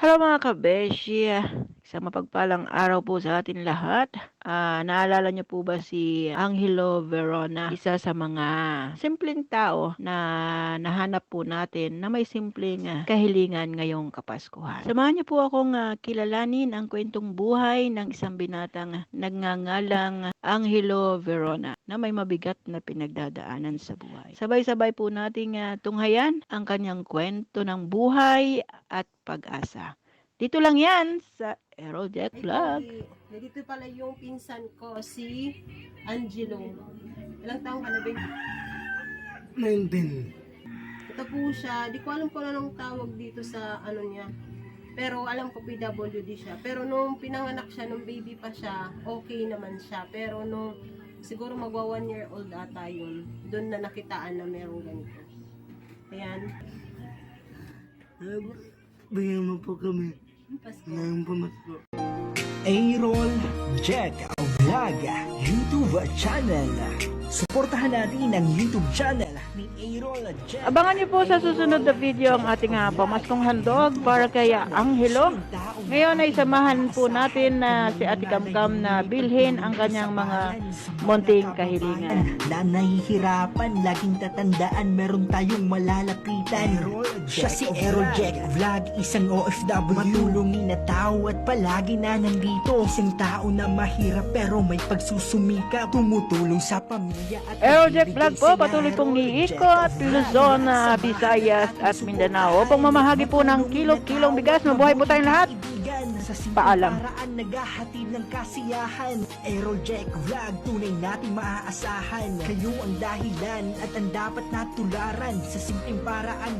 Hello mga kabeshi, isang mapagpalang araw po sa atin lahat. Naalala niyo po ba si Angelo Verona? Isa sa mga simpleng tao na nahanap po natin na may simpleng kahilingan ngayong Kapaskuhan. Samahan niyo po akong kilalanin ang kwentong buhay ng isang binatang nagngangalang Angelo Verona na may mabigat na pinagdadaanan sa buhay. Sabay-sabay po nating tunghayan ang kanyang kwento ng buhay at pag-asa. Dito lang yan sa Errol Jack Vlog. Dito pala yung pinsan ko, si Angelo. Ilang taong ka na, babe? 19. Ito po siya. Di ko alam kung anong tawag dito sa ano niya. Pero alam ko PWD siya. Pero nung pinanganak siya, nung baby pa siya, okay naman siya. Pero nung siguro magwa 1 year old ata yun, doon na nakitaan na merong ganito. Ayan. Bigyan mo po kami Pasko. ng pamasko. Errol Jack Vlog YouTube channel. Suportahan natin ang YouTube channel ni Errol Jack. Abangan niyo po sa susunod na video ang ating pamaskong handog para kay Angelo. Ngayon ay samahan po natin na si Ate Kamkam na bilhin ang kanyang mga munting kahilingan. Na nahihirapan, laging tatandaan meron tayong malalapitan. Siya si Errol Jack Vlog, isang OFW, matulungin na tao at palagi na nandito. Isang tao na mahirap pero may pagsusumikap, tumutulong sa pamilya at Errol Jack Vlog po, patuloy pong iikot Luzon, Visayas at Mindanao. Upang mamahagi po ng kilo-kilong bigas, mabuhay po tayong lahat. Sa simpleng Paalam. paraan naghahatid ng kasiyahan. Errol Jack Vlog, tunay nating maaasahan. Kayo ang dahilan at ang dapat natularan. Sa simpleng paraan